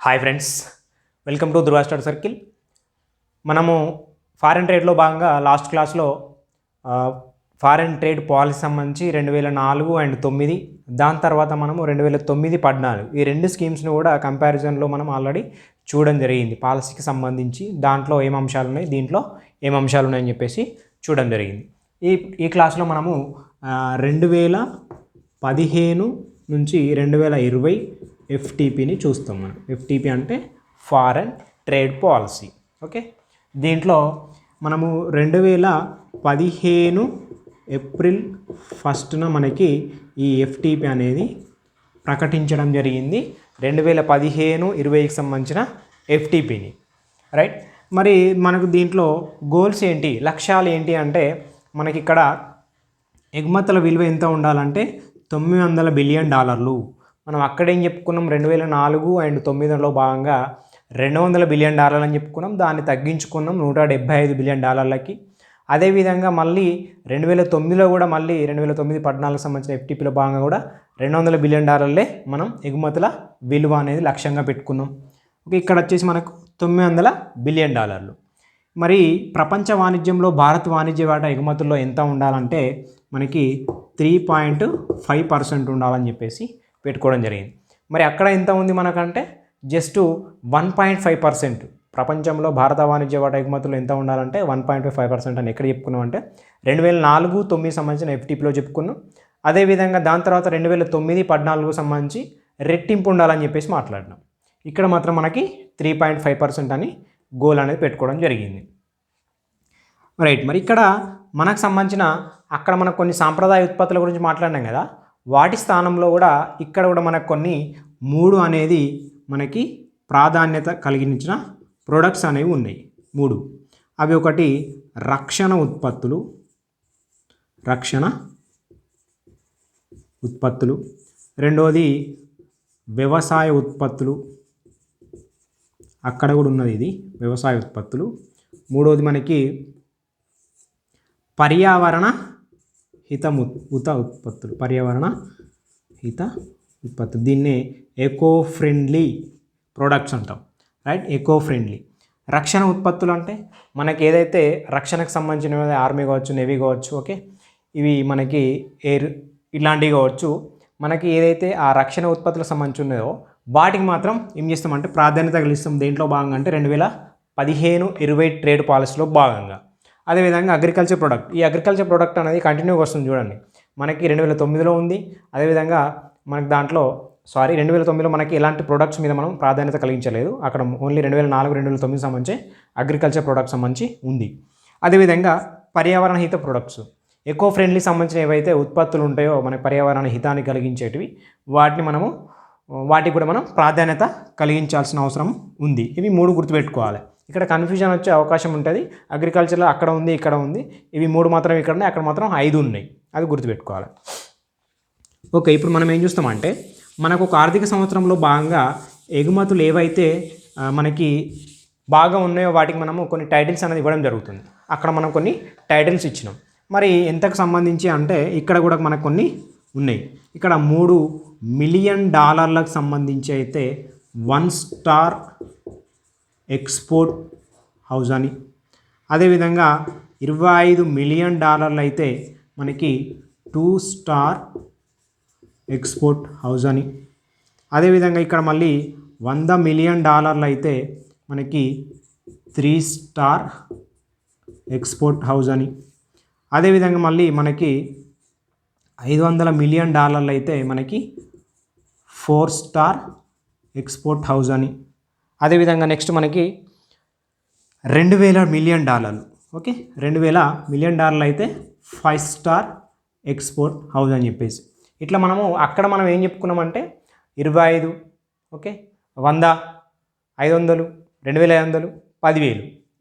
Hi friends, welcome to Dhruva star circle. మనము foreign ట్రేడ్లో భాగంగా last క్లాస్లో ఫారెన్ ట్రేడ్ పాలసీ సంబంధించి 2004 అండ్ 9, దాని తర్వాత మనము 2009, 14 ఈ రెండు స్కీమ్స్ని కూడా కంపారిజన్లో మనం ఆల్రెడీ చూడడం జరిగింది. పాలసీకి సంబంధించి దాంట్లో ఏం అంశాలు ఉన్నాయి, దీంట్లో ఏం అంశాలు ఉన్నాయని చెప్పేసి చూడడం జరిగింది. ఈ క్లాస్లో మనము 2015 నుంచి 2020 FTPని చూస్తాం. మనం FTP అంటే ఫారెన్ ట్రేడ్ పాలసీ. ఓకే, దీంట్లో మనము 2015 ఏప్రిల్ 1న మనకి ఈ FTP అనేది ప్రకటించడం జరిగింది. 2015-20కి సంబంధించిన FTPని, రైట్. మరి మనకు దీంట్లో గోల్స్ ఏంటి, లక్ష్యాలు ఏంటి అంటే మనకి ఇక్కడ ఎగుమతుల విలువ ఎంత ఉండాలంటే $900 బిలియన్. మనం అక్కడేం చెప్పుకున్నాం, 2004 అండ్ 9లో భాగంగా $200 బిలియన్ అని చెప్పుకున్నాం. దాన్ని తగ్గించుకున్నాం $175 బిలియన్. అదేవిధంగా మళ్ళీ 2009లో కూడా మళ్ళీ 2009-14 సంబంధించిన FTPలో భాగంగా కూడా $200 బిలియన్ మనం ఎగుమతుల విలువ అనేది లక్ష్యంగా పెట్టుకున్నాం. ఓకే, ఇక్కడ వచ్చేసి మనకు $900 బిలియన్. మరి ప్రపంచ వాణిజ్యంలో భారత్ వాణిజ్య వాటా ఎగుమతుల్లో ఎంత ఉండాలంటే మనకి 3.5% ఉండాలని చెప్పేసి పెట్టుకోవడం జరిగింది. మరి అక్కడ ఎంత ఉంది మనకంటే జస్ట్ 1.5%. ప్రపంచంలో భారత వాణిజ్య వాటా ఎగుమతులు ఎంత ఉండాలంటే 1.5% అని ఎక్కడ చెప్పుకున్నాం అంటే 2004-9 సంబంధించిన FTPలో చెప్పుకున్నాం. అదేవిధంగా దాని తర్వాత 2009-14 సంబంధించి రెట్టింపు ఉండాలని చెప్పేసి మాట్లాడినాం. ఇక్కడ మాత్రం మనకి 3.5% అని గోల్ అనేది పెట్టుకోవడం జరిగింది, రైట్. మరి ఇక్కడ మనకు సంబంధించిన అక్కడ మనకు కొన్ని సాంప్రదాయ ఉత్పత్తుల గురించి మాట్లాడినాం కదా, వాటి స్థానంలో కూడా ఇక్కడ కూడా మనకు కొన్ని 3 అనేది మనకి ప్రాధాన్యత కలిగించిన ప్రొడక్ట్స్ అనేవి ఉన్నాయి. 3 అవి ఒకటి రక్షణ ఉత్పత్తులు, రెండోది వ్యవసాయ ఉత్పత్తులు, అక్కడ కూడా ఉన్నది ఇది వ్యవసాయ ఉత్పత్తులు. మూడోది మనకి పర్యావరణ హిత ఉత్పత్తులు, దీన్నే ఎకో ఫ్రెండ్లీ ప్రొడక్ట్స్ అంటాం, రైట్. ఎకో ఫ్రెండ్లీ రక్షణ ఉత్పత్తులు అంటే మనకి ఏదైతే రక్షణకు సంబంధించిన ఆర్మీ కావచ్చు, నేవీ కావచ్చు, ఓకే, ఇవి మనకి ఎయిర్ ఇలాంటివి కావచ్చు. మనకి ఏదైతే ఆ రక్షణ ఉత్పత్తులకు సంబంధించి ఉన్నాయో వాటికి మాత్రం ఏం చేస్తామంటే ప్రాధాన్యత కలిగిస్తాం. దేంట్లో భాగంగా అంటే 2015-20 ట్రేడ్ పాలసీలో భాగంగా. అదేవిధంగా అగ్రికల్చర్ ప్రోడక్ట్, ఈ అగ్రికల్చర్ ప్రోడక్ట్ అనేది కంటిన్యూగా వస్తుంది చూడండి. మనకి 2009లో ఉంది. అదేవిధంగా మనకి దాంట్లో 2009లో మనకి ఎలాంటి ప్రొడక్ట్స్ మీద మనం ప్రాధాన్యత కలిగించలేదు. అక్కడ ఓన్లీ 2004-2009 సంబంధించి అగ్రికల్చర్ ప్రోడక్ట్స్ సంబంధించి ఉంది. అదేవిధంగా పర్యావరణ హిత ప్రొడక్ట్స్, ఎకో ఫ్రెండ్లీ సంబంధించిన ఏవైతే ఉత్పత్తులు ఉంటాయో మనకి పర్యావరణ హితాన్ని కలిగించేటివి, వాటికి కూడా మనం ప్రాధాన్యత కలిగించాల్సిన అవసరం ఉంది. ఇవి 3 గుర్తుపెట్టుకోవాలి. ఇక్కడ కన్ఫ్యూజన్ వచ్చే అవకాశం ఉంటుంది. అగ్రికల్చర్లో అక్కడ ఉంది, ఇక్కడ ఉంది, ఇవి 3 మాత్రం ఇక్కడ ఉన్నాయి, అక్కడ మాత్రం 5 ఉన్నాయి. అది గుర్తుపెట్టుకోవాలి. ఓకే, ఇప్పుడు మనం ఏం చూస్తామంటే మనకు ఒక ఆర్థిక సంవత్సరంలో భాగంగా ఎగుమతులు ఏవైతే మనకి బాగా ఉన్నాయో వాటికి మనము కొన్ని టైటిల్స్ అనేది ఇవ్వడం జరుగుతుంది. అక్కడ మనం కొన్ని టైటిల్స్ ఇచ్చినాం. మరి ఎంతకు సంబంధించి అంటే ఇక్కడ కూడా మనకు కొన్ని ఉన్నాయి. ఇక్కడ $3 మిలియన్ సంబంధించి అయితే 1 స్టార్ ఎక్స్పోర్ట్ హౌస్ అని, అదేవిధంగా $25 మిలియన్ అయితే మనకి 2 స్టార్ ఎక్స్పోర్ట్ హౌస్ అని, అదేవిధంగా ఇక్కడ మళ్ళీ $100 మిలియన్ అయితే మనకి 3 స్టార్ ఎక్స్పోర్ట్ హౌస్ అని, అదేవిధంగా మళ్ళీ మనకి $500 మిలియన్ అయితే మనకి 4 స్టార్ ఎక్స్పోర్ట్ హౌస్ అని, అదేవిధంగా నెక్స్ట్ మనకి $2000 మిలియన్, ఓకే, $2000 మిలియన్ అయితే 5 స్టార్ ఎక్స్పోర్ట్ హౌస్ అని చెప్పేసి ఇట్లా మనము అక్కడ మనం ఏం చెప్పుకున్నామంటే 25, ఓకే, 100, 500, 2500, 10,000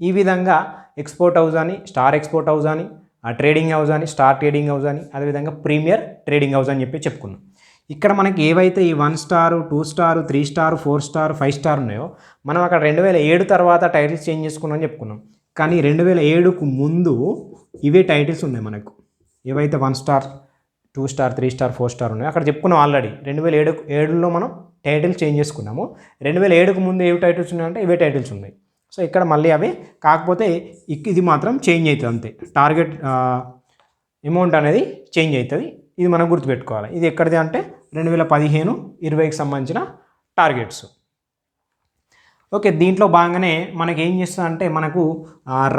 ఈ విధంగా ఎక్స్పోర్ట్ హౌస్ అని, స్టార్ ఎక్స్పోర్ట్ హౌస్ అని, ట్రేడింగ్ హౌస్ అని, స్టార్ ట్రేడింగ్ హౌస్ అని, అదేవిధంగా ప్రీమియర్ ట్రేడింగ్ హౌస్ అని చెప్పి చెప్పుకున్నాం. ఇక్కడ మనకి ఏవైతే ఈ 1 star, 2 star, 3 star, 4 star, 5 star ఉన్నాయో మనం అక్కడ 2007 తర్వాత టైటిల్స్ చేంజ్ చేసుకున్నామని చెప్పుకున్నాం. కానీ 2007కు ముందు ఇవే టైటిల్స్ ఉన్నాయి మనకు. ఏవైతే 1 స్టార్, 2 స్టార్, 3 స్టార్, 4 స్టార్ ఉన్నాయో అక్కడ చెప్పుకున్నాం ఆల్రెడీ. 2007లో మనం టైటిల్ చేంజ్ చేసుకున్నాము. 2007కు ముందు ఏవి టైటిల్స్ ఉన్నాయంటే ఇవే టైటిల్స్ ఉన్నాయి. సో ఇక్కడ మళ్ళీ అవి కాకపోతే ఇది మాత్రం చేంజ్ అవుతుంది అంతే. టార్గెట్ అమౌంట్ అనేది చేంజ్ అవుతుంది. ఇది మనం గుర్తుపెట్టుకోవాలి. ఇది ఎక్కడిది అంటే 2015-20కి సంబంధించిన టార్గెట్స్. ఓకే, దీంట్లో భాగంగానే మనకి ఏం చేస్తుందంటే మనకు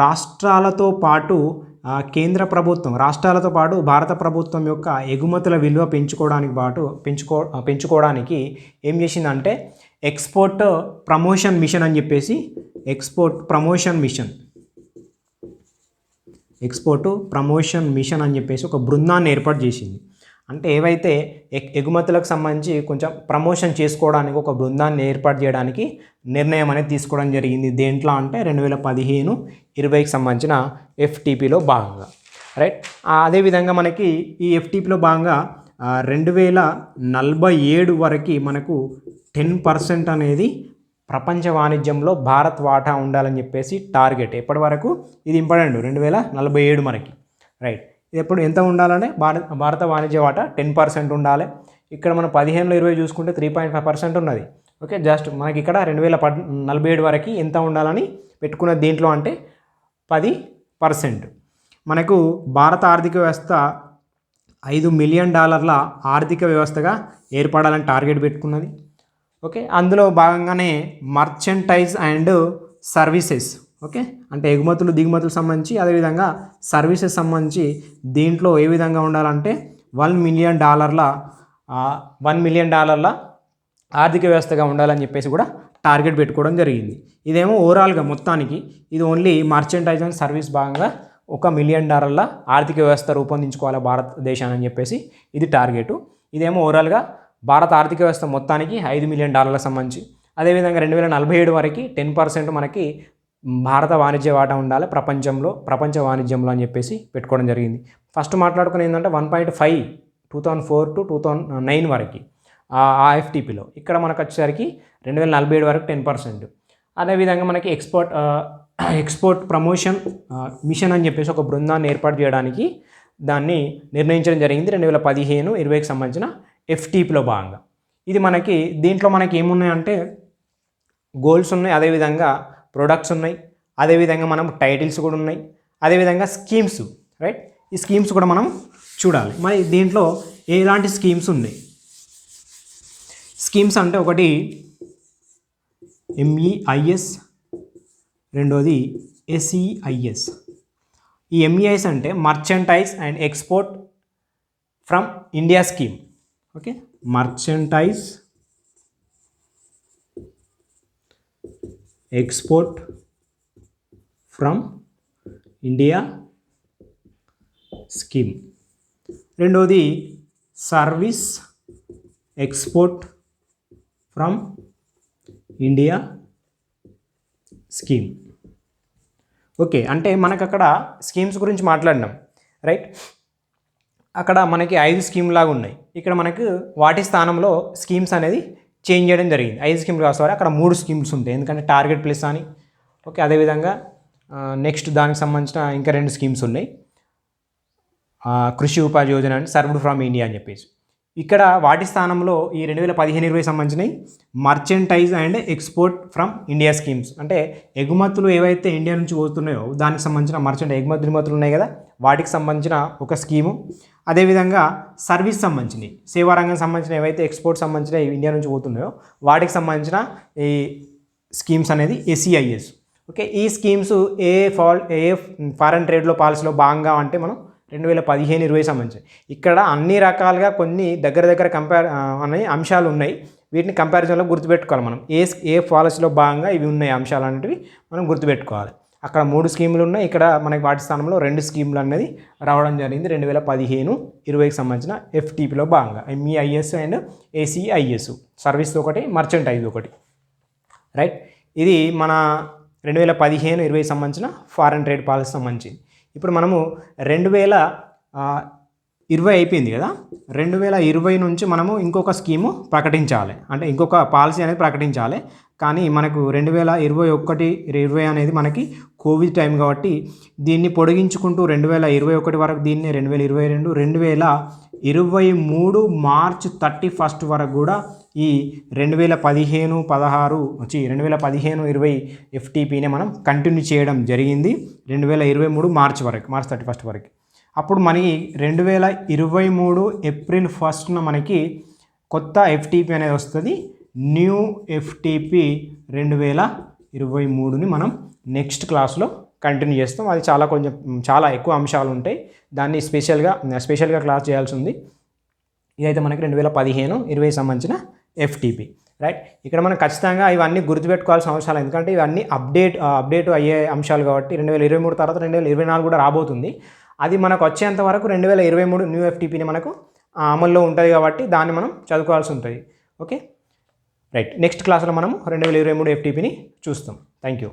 రాష్ట్రాలతో పాటు కేంద్ర ప్రభుత్వం, రాష్ట్రాలతో పాటు భారత ప్రభుత్వం యొక్క ఎగుమతుల విలువ పెంచుకోవడానికి ఏం చేసిందంటే ఎక్స్పోర్ట్ ప్రమోషన్ మిషన్ అని చెప్పేసి ఎక్స్పోర్ట్ ప్రమోషన్ మిషన్ అని చెప్పేసి ఒక బృందాన్ని ఏర్పాటు చేసింది. అంటే ఏవైతే ఎగుమతులకు సంబంధించి కొంచెం ప్రమోషన్ చేసుకోవడానికి ఒక బృందాన్ని ఏర్పాటు చేయడానికి నిర్ణయం అనేది తీసుకోవడం జరిగింది. దేంట్లో అంటే 2015-20కి సంబంధించిన FTPలో భాగంగా, రైట్. అదేవిధంగా మనకి ఈ FTPలో భాగంగా 2047 వరకు మనకు 10% అనేది ప్రపంచ వాణిజ్యంలో భారత్ వాటా ఉండాలని చెప్పేసి టార్గెట్. ఎప్పటి వరకు? ఇది ఇంపార్టెంట్, 2047 మనకి, రైట్. ఇది ఎప్పుడు ఎంత ఉండాలంటే భారత వాణిజ్య వాటా 10% ఉండాలి. ఇక్కడ మనం 15-20 చూసుకుంటే 3.5% ఉన్నది. ఓకే, జస్ట్ మనకి ఇక్కడ 2047 వరకు ఎంత ఉండాలని పెట్టుకున్న దీంట్లో అంటే 10%. మనకు భారత ఆర్థిక వ్యవస్థ $5 మిలియన్ ఆర్థిక వ్యవస్థగా ఏర్పడాలని టార్గెట్ పెట్టుకున్నది. ఓకే, అందులో భాగంగానే మర్చెంటైజ్ అండ్ సర్వీసెస్, ఓకే, అంటే ఎగుమతులు దిగుమతులు సంబంధించి, అదేవిధంగా సర్వీసెస్ సంబంధించి దీంట్లో ఏ విధంగా ఉండాలంటే $1 మిలియన్ ఆర్థిక వ్యవస్థగా ఉండాలని చెప్పేసి కూడా టార్గెట్ పెట్టుకోవడం జరిగింది. ఇదేమో ఓవరాల్గా మొత్తానికి, ఇది ఓన్లీ మర్చెంటైజ్ అండ్ సర్వీస్ భాగంగా $1 మిలియన్ ఆర్థిక వ్యవస్థ రూపొందించుకోవాలి భారతదేశాన్ని అని చెప్పేసి ఇది టార్గెట్. ఇదేమో ఓవరాల్గా భారత ఆర్థిక వ్యవస్థ మొత్తానికి $5 మిలియన్ సంబంధించి. అదేవిధంగా 2047 వరకు 10% మనకి భారత వాణిజ్య వాటా ఉండాలి ప్రపంచ వాణిజ్యంలో అని చెప్పేసి పెట్టుకోవడం జరిగింది. ఫస్ట్ మాట్లాడుకుని ఏంటంటే 1.5 2004-2009 వరకు ఆ FTPలో. ఇక్కడ మనకు వచ్చేసరికి 2047 వరకు 10%. అదేవిధంగా మనకి ఎక్స్పోర్ట్ ప్రమోషన్ మిషన్ అని చెప్పేసి ఒక బృందాన్ని ఏర్పాటు చేయడానికి దాన్ని నిర్ణయించడం జరిగింది 2015-20కి సంబంధించిన FTPలో భాగంగా. ఇది మనకి దీంట్లో మనకి ఏమున్నాయంటే గోల్స్ ఉన్నాయి, అదేవిధంగా ప్రొడక్ట్స్ ఉన్నాయి, అదేవిధంగా మనం టైటిల్స్ కూడా ఉన్నాయి, అదేవిధంగా స్కీమ్స్, రైట్. ఈ స్కీమ్స్ కూడా మనం చూడాలి. మరి దీంట్లో ఎలాంటి స్కీమ్స్ ఉన్నాయి? స్కీమ్స్ అంటే ఒకటి MEIS, రెండోది SEIS. ఈ MEIS అంటే merchandise and export from India scheme. Okay, merchandise export from India scheme. రెండోది service export from India scheme. Okay, అంటే మనకు అక్కడ స్కీమ్స్ గురించి మాట్లాడినాం, రైట్. అక్కడ మనకి 5 స్కీమ్ లాగా ఉన్నాయి. ఇక్కడ మనకు వాటి స్థానంలో స్కీమ్స్ అనేది చేంజ్ చేయడం జరిగింది. 5 స్కీమ్లు కావాలి, అక్కడ 3 స్కీమ్స్ ఉంటాయి, ఎందుకంటే టార్గెట్ ప్లస్ అని. ఓకే, అదేవిధంగా నెక్స్ట్ దానికి సంబంధించిన ఇంకా 2 స్కీమ్స్ ఉన్నాయి, కృషి ఉపాధి Yojana and served from India అని చెప్పేసి. ఇక్కడ వాటి స్థానంలో ఈ 2015-20 సంబంధించినవి merchandise and export from India schemes. అంటే ఎగుమతులు ఏవైతే ఇండియా నుంచి పోతున్నాయో దానికి సంబంధించిన మర్చెంట్ ఎగుమతులు ఉన్నాయి కదా, వాటికి సంబంధించిన ఒక స్కీము. అదేవిధంగా సర్వీస్ సంబంధించినవి, సేవారంగం సంబంధించిన ఏవైతే ఎక్స్పోర్ట్ సంబంధించిన ఇండియా నుంచి పోతున్నాయో వాటికి సంబంధించిన ఈ స్కీమ్స్ అనేది SEIS. ఓకే, ఈ స్కీమ్స్ ఏ ఫారెన్ ట్రేడ్లో పాలసీలో భాగంగా అంటే మనం 2015-20 సంబంధించి ఇక్కడ అన్ని రకాలుగా కొన్ని దగ్గర అనే అంశాలు ఉన్నాయి. వీటిని కంపారిజన్లో గుర్తుపెట్టుకోవాలి మనం. ఏ పాలసీలో భాగంగా ఇవి ఉన్నాయి అంశాలు అనేవి మనం గుర్తుపెట్టుకోవాలి. అక్కడ 3 స్కీములు ఉన్నాయి, ఇక్కడ మనకి వాటి స్థానంలో 2 స్కీములు అనేది రావడం జరిగింది 2015-20కి సంబంధించిన FTPలో భాగంగా. MEIS అండ్ SEIS, సర్వీస్ ఒకటి, మర్చెంటైజ్ ఒకటి, రైట్. ఇది మన 2015-20 సంబంధించిన ఫారెన్ ట్రేడ్ పాలసీ సంబంధించింది. ఇప్పుడు మనము 2020 అయిపోయింది కదా, 2020 నుంచి మనము ఇంకొక స్కీము ప్రకటించాలి, అంటే ఇంకొక పాలసీ అనేది ప్రకటించాలి. కానీ మనకు 2021-20 అనేది మనకి కోవిడ్ టైం కాబట్టి దీన్ని పొడిగించుకుంటూ 2021 వరకు, దీన్ని 2022, 2023 మార్చ్ 31 వరకు కూడా ఈ 2015-20 ఎఫ్టీపీని మనం కంటిన్యూ చేయడం జరిగింది 2023 మార్చ్ 31 వరకు. అప్పుడు మనకి 2023 ఏప్రిల్ 1న మనకి కొత్త ఎఫ్టీపీ అనేది వస్తుంది. న్యూ ఎఫ్టీపీ 2023ని మనం నెక్స్ట్ క్లాస్లో కంటిన్యూ చేస్తాం. అది చాలా ఎక్కువ అంశాలు ఉంటాయి, దాన్ని స్పెషల్గా క్లాస్ చేయాల్సి ఉంది. ఇదైతే మనకి 2015-20 సంబంధించిన ఎఫ్టీపీ, రైట్. ఇక్కడ మనం ఖచ్చితంగా ఇవన్నీ గుర్తుపెట్టుకోవాల్సిన అవసరాలు, ఎందుకంటే ఇవన్నీ అప్డేట్ అయ్యే అంశాలు కాబట్టి 2023 తర్వాత 2024 కూడా రాబోతుంది. అది మనకు వచ్చేంత వరకు 2023 న్యూ ఎఫ్టీపీని మనకు అమల్లో ఉంటుంది కాబట్టి దాన్ని మనం చదువుకోవాల్సి ఉంటుంది. Okay, right. నెక్స్ట్ క్లాస్లో మనం 2023 ఎఫ్టీపీని చూస్తాం. Thank you.